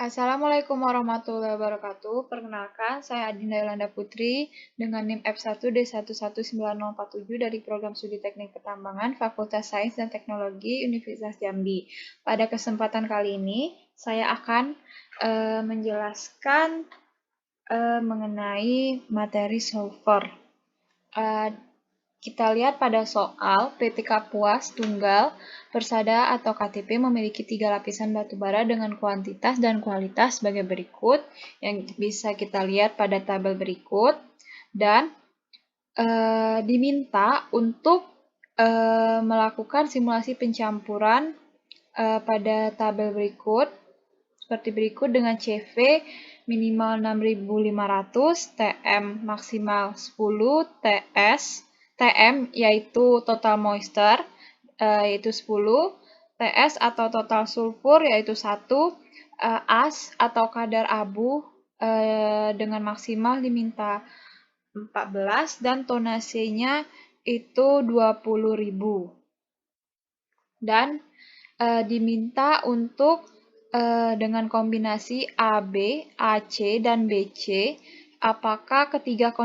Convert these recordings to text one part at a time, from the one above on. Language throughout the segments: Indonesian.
Assalamualaikum warahmatullahi wabarakatuh. Perkenalkan, saya Adinda Yolanda Putri dengan NIM F1D119047 dari Program Studi Teknik Pertambangan Fakultas Sains dan Teknologi Universitas Jambi. Pada kesempatan kali ini, saya akan menjelaskan mengenai materi solver. Kita lihat pada soal PTK Puas Tunggal Persada atau KTP memiliki 3 lapisan batubara dengan kuantitas dan kualitas sebagai berikut yang bisa kita lihat pada tabel berikut, dan diminta untuk melakukan simulasi pencampuran pada tabel berikut seperti berikut dengan CV minimal 6.500, TM maksimal 10, TM yaitu total moisture yaitu 10, TS atau total sulfur yaitu 1, AS atau kadar abu dengan maksimal diminta 14 dan tonasenya itu 20.000. Dan diminta untuk dengan kombinasi AB, AC, dan BC, apakah ketiga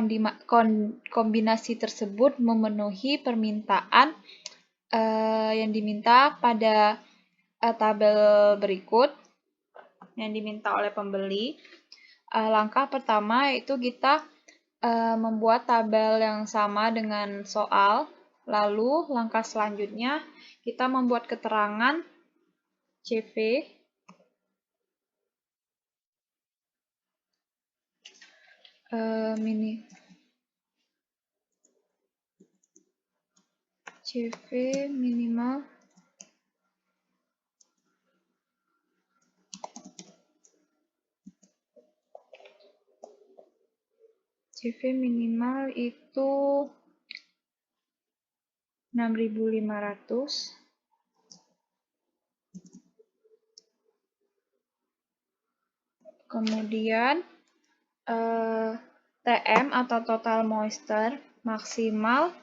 kombinasi tersebut memenuhi permintaan yang diminta pada tabel berikut yang diminta oleh pembeli. Langkah pertama yaitu kita membuat tabel yang sama dengan soal. Lalu langkah selanjutnya kita membuat keterangan CV minimal itu 6.500. Kemudian TM atau total moisture maksimal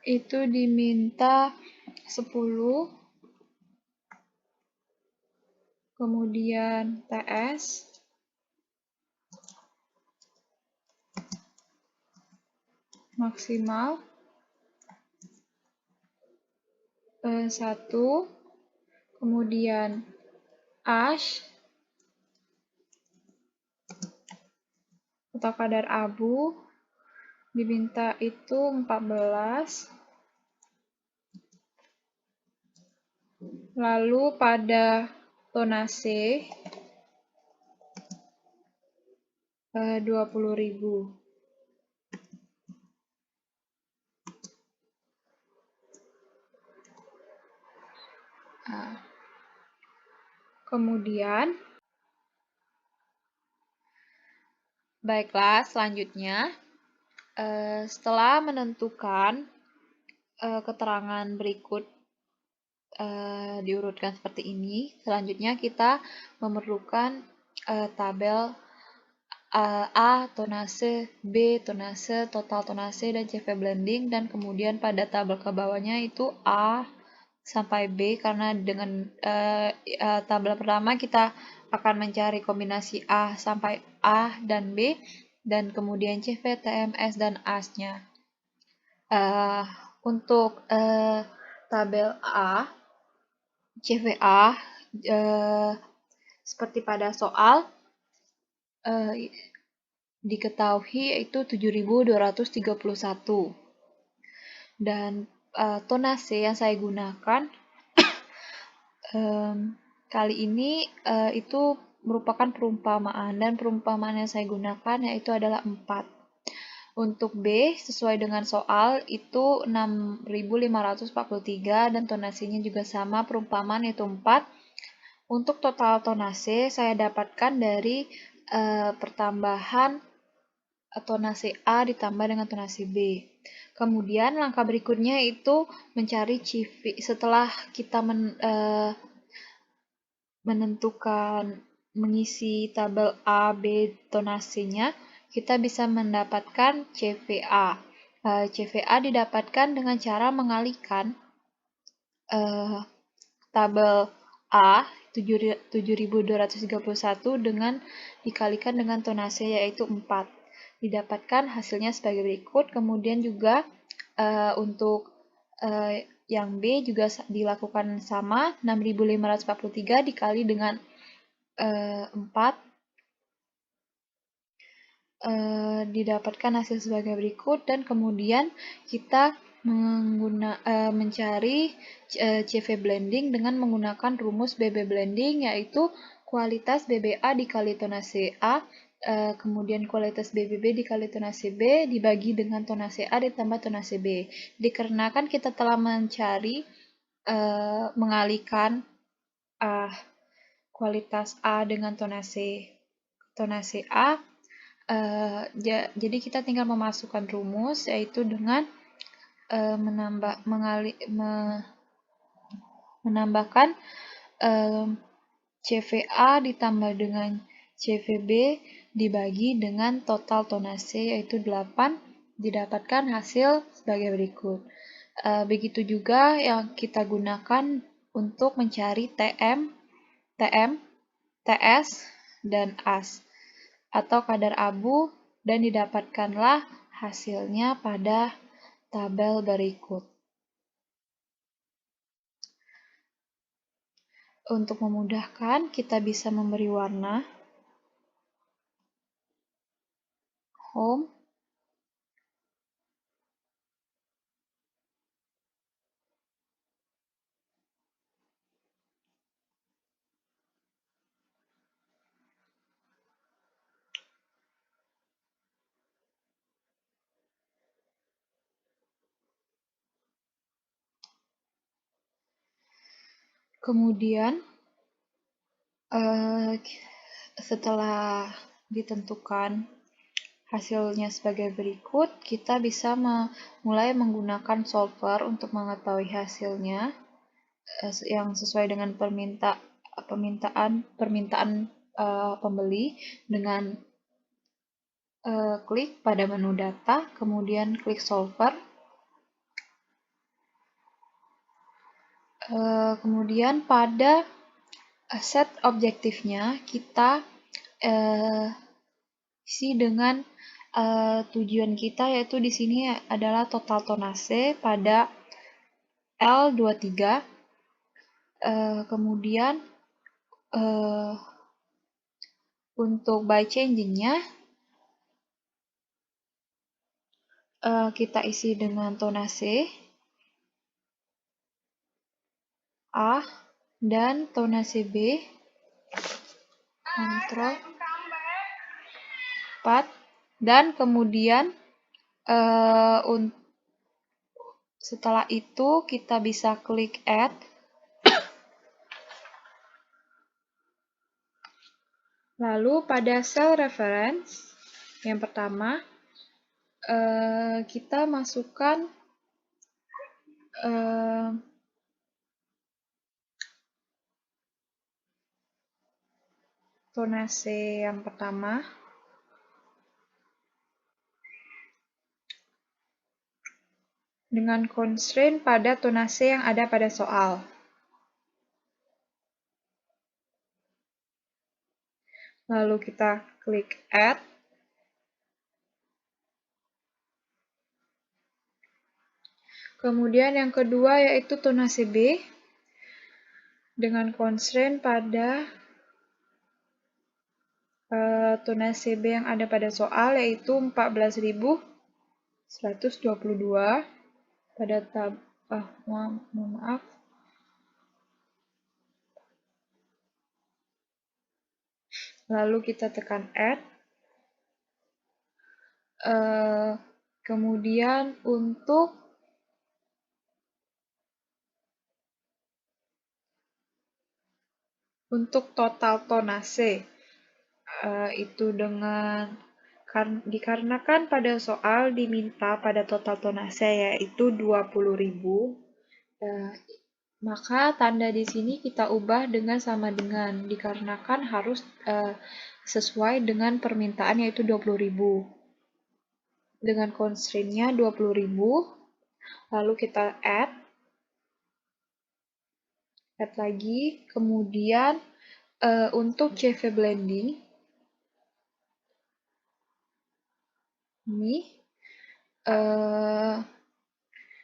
itu diminta 10, kemudian TS maksimal 1, kemudian ash atau kadar abu diminta itu 14. Lalu pada tonase 20.000. Kemudian baiklah, selanjutnya setelah menentukan keterangan berikut diurutkan seperti ini, selanjutnya kita memerlukan tabel A tonase, B tonase, total tonase, dan CV blending, dan kemudian pada tabel ke bawahnya itu A sampai B, karena dengan tabel pertama kita akan mencari kombinasi A sampai A dan B, dan kemudian CV, TMS, dan AS-nya. Untuk tabel A, CVA seperti pada soal diketahui itu 7.231, dan tonase yang saya gunakan kali ini itu merupakan perumpamaan, dan perumpamaan yang saya gunakan yaitu adalah 4. Untuk B sesuai dengan soal itu 6.543 dan tonasinya juga sama, perumpamaan yaitu 4. Untuk total tonase saya dapatkan dari pertambahan tonase A ditambah dengan tonase B. Kemudian langkah berikutnya itu mencari CV. Setelah kita menentukan mengisi tabel A, B tonasenya, kita bisa mendapatkan CVA. CVA didapatkan dengan cara mengalihkan tabel A 7231 dengan dikalikan dengan tonase yaitu 4. Didapatkan hasilnya sebagai berikut. Kemudian juga untuk yang B juga dilakukan sama, 6543 dikali dengan 4 didapatkan hasil sebagai berikut, dan kemudian kita mencari CV blending dengan menggunakan rumus BB blending, yaitu kualitas BBA dikali tonase A, kemudian kualitas BBB dikali tonase B dibagi dengan tonase A ditambah tonase B. Dikarenakan kita telah mencari mengalihkan kualitas A dengan tonase A, jadi kita tinggal memasukkan rumus, yaitu dengan menambahkan CVA ditambah dengan CVB dibagi dengan total tonase yaitu 8, didapatkan hasil sebagai berikut. Begitu juga yang kita gunakan untuk mencari TM, TS, dan AS atau kadar abu, dan didapatkanlah hasilnya pada tabel berikut. Untuk memudahkan, kita bisa memberi warna home, kemudian setelah ditentukan hasilnya sebagai berikut, kita bisa mulai menggunakan solver untuk mengetahui hasilnya yang sesuai dengan permintaan pembeli dengan klik pada menu data, kemudian klik solver. Kemudian pada set objektifnya kita isi dengan tujuan kita, yaitu di sini adalah total tonase pada L23. Kemudian untuk by changing-nya kita isi dengan tonase A dan tonase B, Ctrl 4, dan kemudian setelah itu kita bisa klik add. Lalu pada cell reference yang pertama kita masukkan tonase yang pertama, dengan constraint pada tonase yang ada pada soal. Lalu kita klik add. Kemudian yang kedua yaitu tonase B dengan constraint pada tonase B yang ada pada soal, yaitu 14.122 pada maaf. Lalu kita tekan add. Kemudian untuk total tonase itu dikarenakan pada soal diminta pada total tonase yaitu 20.000, Maka tanda di sini kita ubah dengan sama dengan, dikarenakan harus sesuai dengan permintaan yaitu 20.000. Dengan constraint-nya 20.000, lalu kita add lagi, kemudian untuk CV blending, ini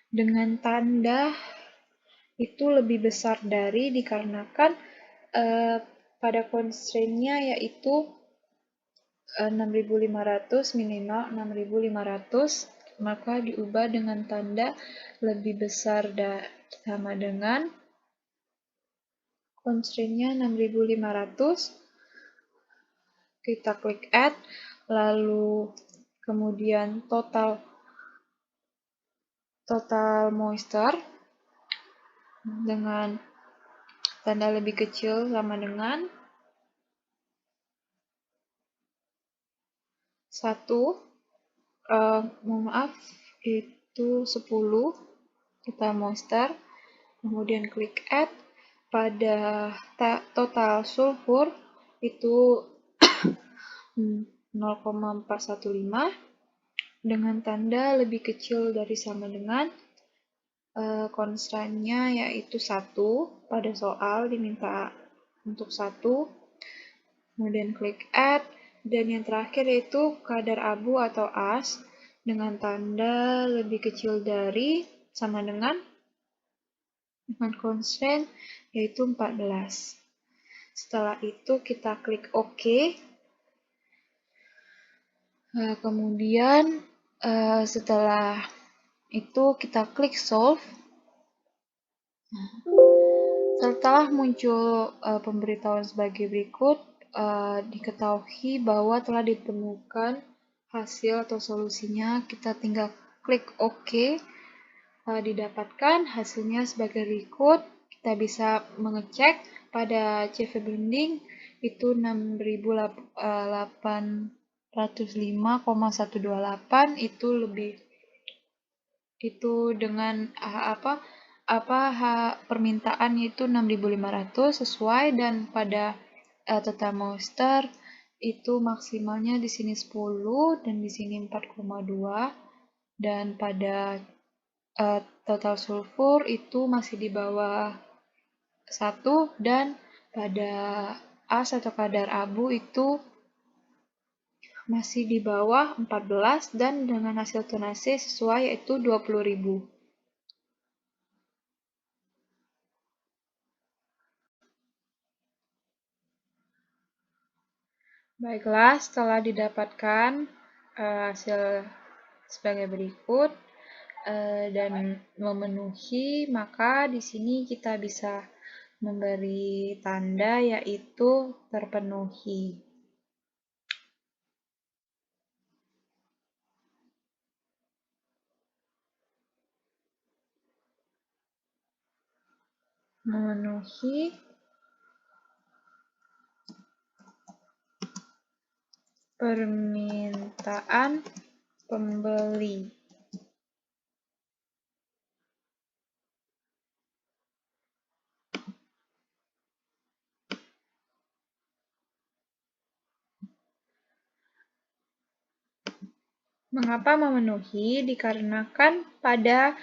dengan tanda itu lebih besar dari, dikarenakan pada constraint-nya yaitu 6.500, minimal 6.500, maka diubah dengan tanda lebih besar sama dengan constraint-nya 6.500, kita klik add, lalu kemudian total moisture dengan tanda lebih kecil sama dengan 1, mohon maaf, itu 10, kita moisture, kemudian klik add, pada total sulfur itu 0,415 dengan tanda lebih kecil dari sama dengan constraint-nya yaitu 1, pada soal diminta untuk 1, kemudian klik add, dan yang terakhir yaitu kadar abu atau as dengan tanda lebih kecil dari sama dengan constraint yaitu 14. Setelah itu kita klik OK. Kemudian setelah itu kita klik solve. Setelah muncul pemberitahuan sebagai berikut, diketahui bahwa telah ditemukan hasil atau solusinya, kita tinggal klik OK. Didapatkan hasilnya sebagai berikut. Kita bisa mengecek pada CV blending itu 6.805,128, itu dengan permintaannya itu 6.500 sesuai, dan pada total moisture itu maksimalnya di sini 10 dan di sini 4,2, dan pada total sulfur itu masih di bawah 1, dan pada as atau kadar abu itu masih di bawah 14, dan dengan hasil tonase sesuai yaitu 20.000. Baiklah, setelah didapatkan hasil sebagai berikut dan memenuhi, maka di sini kita bisa memberi tanda yaitu terpenuhi. Memenuhi permintaan pembeli. Mengapa memenuhi? Dikarenakan pada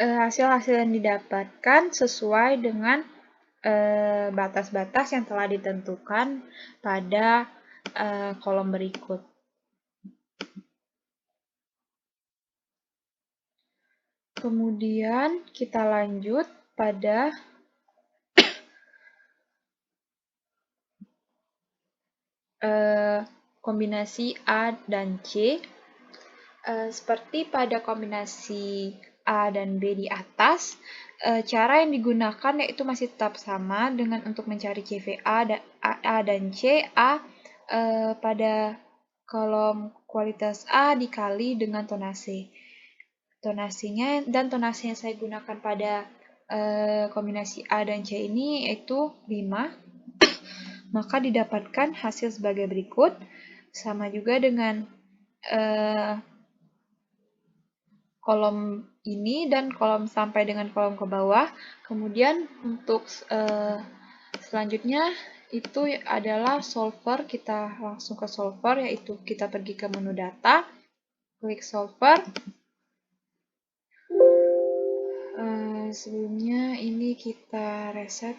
hasil-hasil yang didapatkan sesuai dengan batas-batas yang telah ditentukan pada kolom berikut. Kemudian kita lanjut pada kombinasi A dan C. Seperti pada kombinasi A dan B di atas, cara yang digunakan yaitu masih tetap sama dengan untuk mencari CV A dan C. A pada kolom kualitas A dikali dengan tonase. Tonasinya dan tonase yang saya gunakan pada kombinasi A dan C ini yaitu 5. Maka didapatkan hasil sebagai berikut, sama juga dengan kolom ini dan kolom sampai dengan kolom ke bawah. Kemudian untuk selanjutnya itu adalah solver. Kita langsung ke solver, yaitu kita pergi ke menu data, klik solver. Sebelumnya ini kita reset.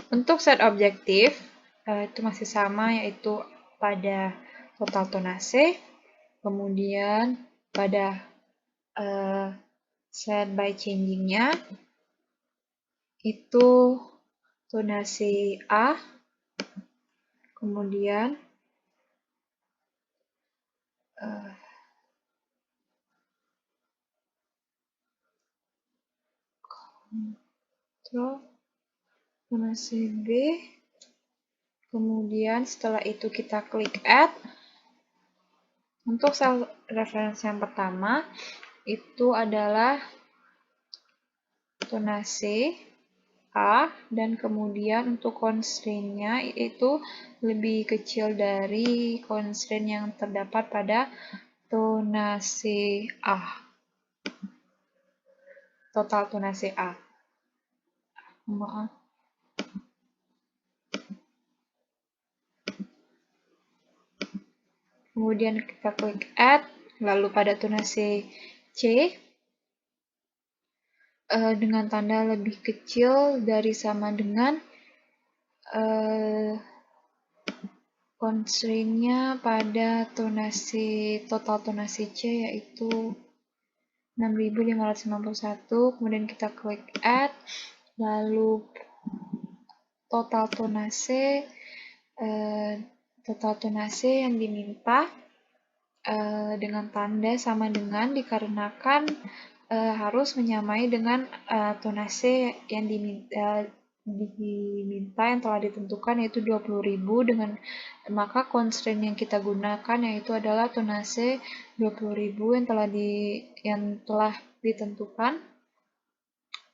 Untuk set objektif, itu masih sama, yaitu pada total tonase, kemudian pada set by changing-nya, itu tonase A, kemudian tonase B, kemudian setelah itu kita klik add. Untuk sel referensi yang pertama itu adalah tonase A, dan kemudian untuk constraint-nya itu lebih kecil dari constraint yang terdapat pada tonase A. Total tonase A. Maaf. Kemudian kita klik add, lalu pada tonase C, dengan tanda lebih kecil dari sama dengan constraint-nya pada total tonase C, yaitu 6591. Kemudian kita klik add, lalu total tonase yang diminta dengan tanda sama dengan, dikarenakan harus menyamai dengan tonase yang diminta yang telah ditentukan, yaitu 20.000, dengan maka constraint yang kita gunakan yaitu adalah tonase 20.000 yang telah ditentukan.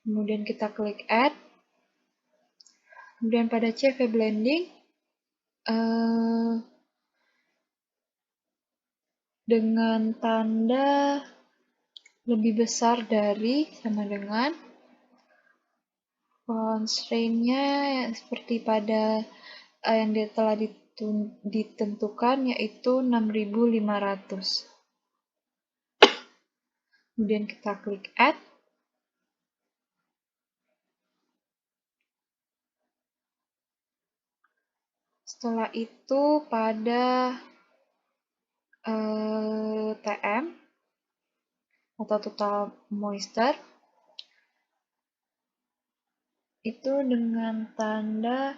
Kemudian kita klik add. Kemudian pada CV blending dengan tanda lebih besar dari sama dengan constraint-nya seperti pada yang telah ditentukan, yaitu 6500. Kemudian kita klik add. Setelah itu pada TM atau total moisture itu dengan tanda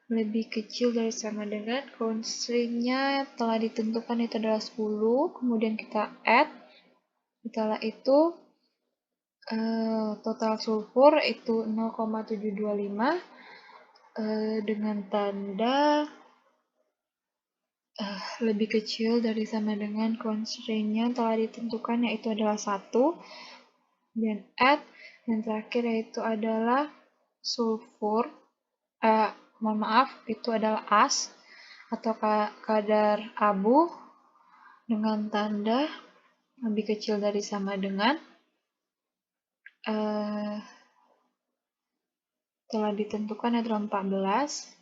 lebih kecil dari sama dengan constraint-nya telah ditentukan, itu adalah 10. Kemudian kita add. Setelah itu total sulfur itu 0,725 dengan tanda lebih kecil dari sama dengan constraint-nya telah ditentukan, yaitu adalah 1. Dan add. Yang terakhir yaitu adalah sulfur, mohon maaf, itu adalah as atau kadar abu dengan tanda lebih kecil dari sama dengan telah ditentukan, yaitu 14.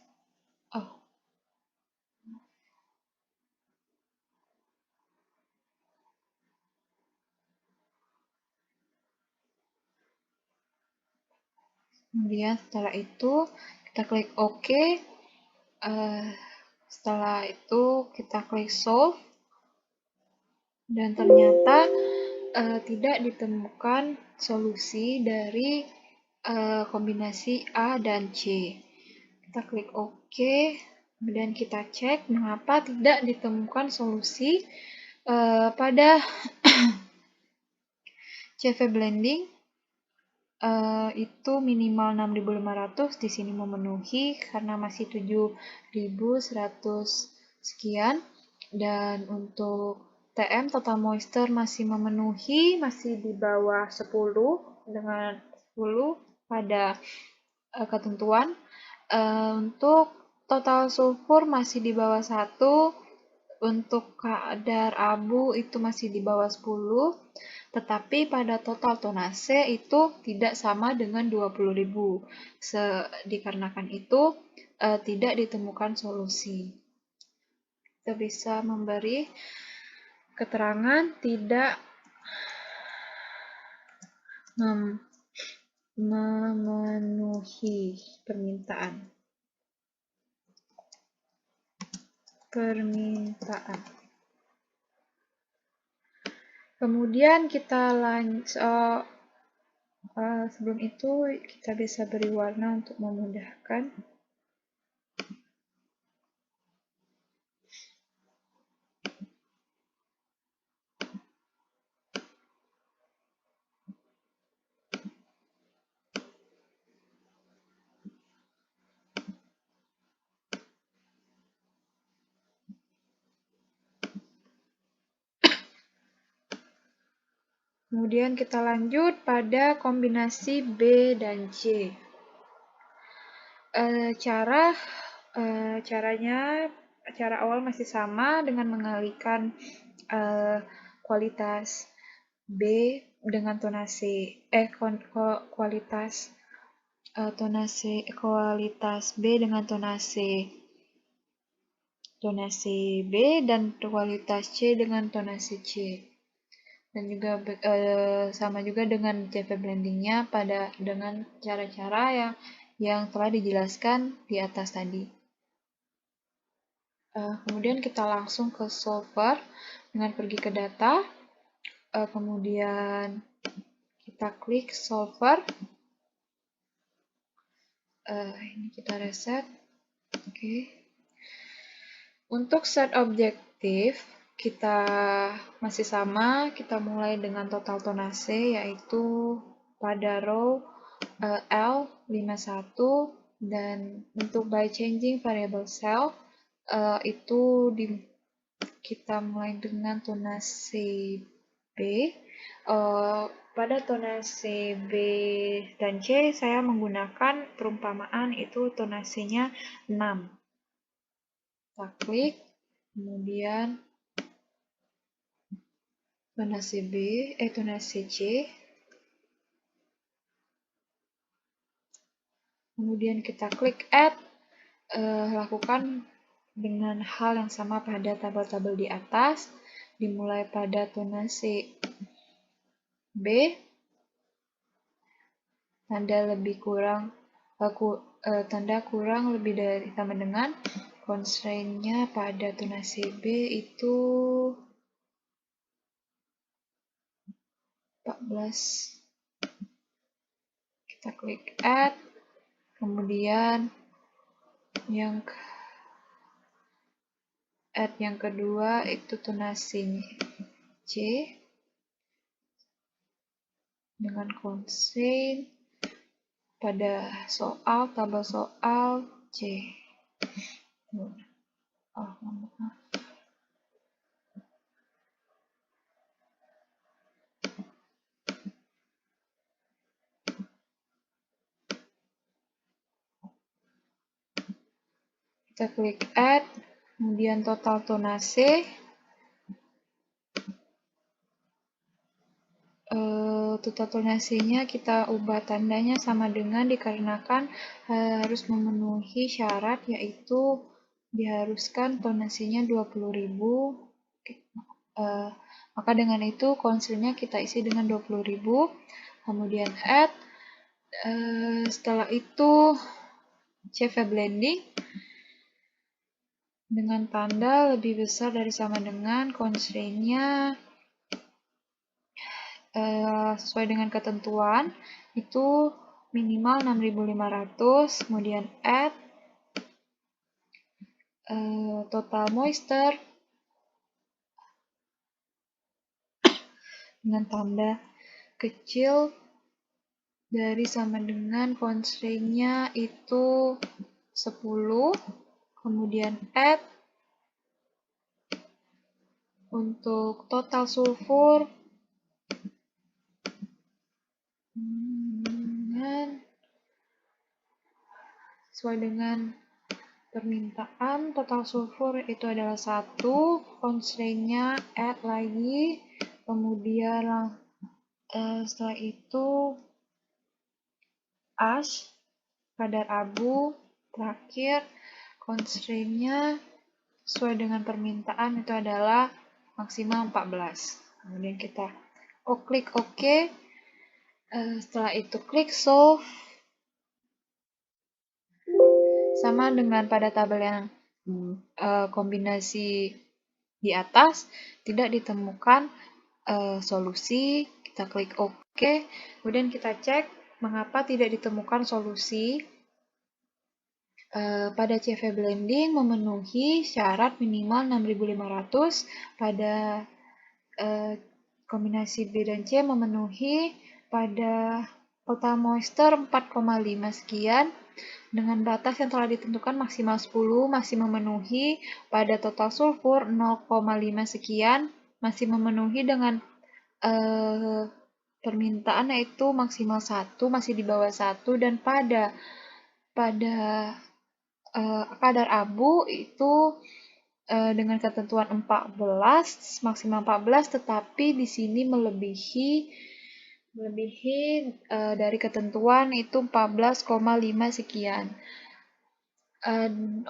Kemudian setelah itu kita klik OK. Setelah itu kita klik solve, dan ternyata tidak ditemukan solusi dari kombinasi A dan C. Kita klik OK, kemudian kita cek mengapa tidak ditemukan solusi pada CV blending. Itu minimal 6500, di sini memenuhi karena masih 7100 sekian, dan untuk TM total moisture masih memenuhi, masih di bawah 10 dengan 10. pada ketentuan. Untuk total sulfur masih di bawah 1, untuk kadar abu itu masih di bawah 10, tetapi pada total tonase itu tidak sama dengan 20.000. Dikarenakan itu tidak ditemukan solusi. Kita bisa memberi keterangan tidak memenuhi permintaan. Kemudian kita sebelum itu kita bisa beri warna untuk memudahkan. Kemudian kita lanjut pada kombinasi B dan C. Cara awal masih sama dengan mengalihkan kualitas B dengan tonase kualitas B dengan tonase B dan kualitas C dengan tonase C. Dan juga sama juga dengan CV blendingnya dengan cara-cara yang telah dijelaskan di atas tadi. Kemudian kita langsung ke solver dengan pergi ke data, kemudian kita klik solver. Ini kita reset. Oke. Untuk set objektif kita masih sama, kita mulai dengan total tonase yaitu pada row L51, dan untuk by changing variable cell itu kita mulai dengan tonase B. Pada tonase B dan C saya menggunakan perumpamaan itu tonasenya 6. Kita klik, kemudian tonase C, kemudian kita klik add. Lakukan dengan hal yang sama pada tabel-tabel di atas, dimulai pada tonase B, tanda kurang lebih dari sama dengan constraint-nya pada tonase B itu 14. Kita klik add, kemudian yang kedua itu tonase C dengan constraint pada tabel soal C. Kita klik add, kemudian total tonase. Total tonasenya kita ubah tandanya sama dengan dikarenakan harus memenuhi syarat, yaitu diharuskan tonasenya 20.000. Maka dengan itu constraint-nya kita isi dengan 20.000. Kemudian add. Setelah itu CV blending dengan tanda lebih besar dari sama dengan constraint-nya sesuai dengan ketentuan itu minimal 6.500, kemudian add total moisture dengan tanda kecil dari sama dengan constraint-nya itu 10, kemudian add untuk total sulfur dengan sesuai dengan permintaan. Total sulfur itu adalah 1, constraint-nya add lagi, kemudian setelah itu ash, kadar abu, terakhir constraint-nya sesuai dengan permintaan itu adalah maksimal 14. Kemudian kita klik OK. Setelah itu klik solve. Sama dengan pada tabel yang kombinasi di atas, tidak ditemukan solusi. Kita klik OK. Kemudian kita cek mengapa tidak ditemukan solusi. Pada CV blending memenuhi syarat minimal 6500, pada kombinasi B dan C memenuhi, pada total moisture 4,5 sekian, dengan batas yang telah ditentukan maksimal 10 masih memenuhi, pada total sulfur 0,5 sekian masih memenuhi dengan permintaan yaitu maksimal 1 masih di bawah 1, dan pada kadar abu itu dengan ketentuan 14, maksimal 14, tetapi di sini melebihi dari ketentuan itu 14,5 sekian.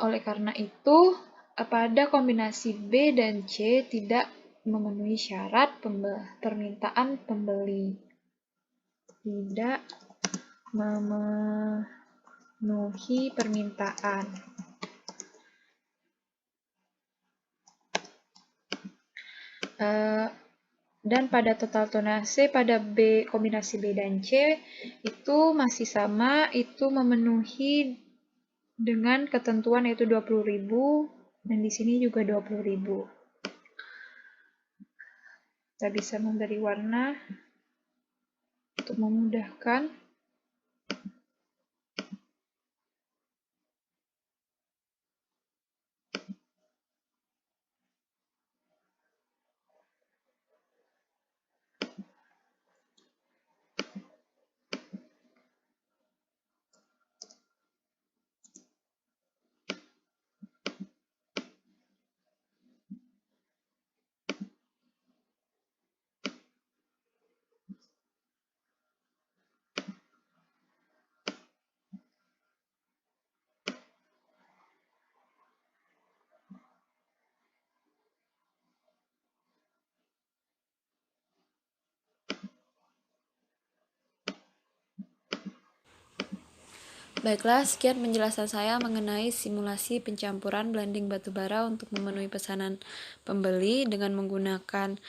Oleh karena itu, pada kombinasi B dan C tidak memenuhi syarat permintaan pembeli. Tidak memenuhi permintaan. Dan pada total tonase pada kombinasi B dan C itu masih sama, itu memenuhi dengan ketentuan yaitu 20.000, dan di sini juga 20.000. Kita bisa memberi warna untuk memudahkan. Baiklah, sekian penjelasan saya mengenai simulasi pencampuran blending batubara untuk memenuhi pesanan pembeli dengan menggunakan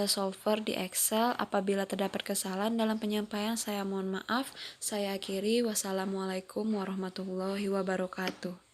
solver di Excel. Apabila terdapat kesalahan dalam penyampaian, saya mohon maaf. Saya akhiri. Wassalamualaikum warahmatullahi wabarakatuh.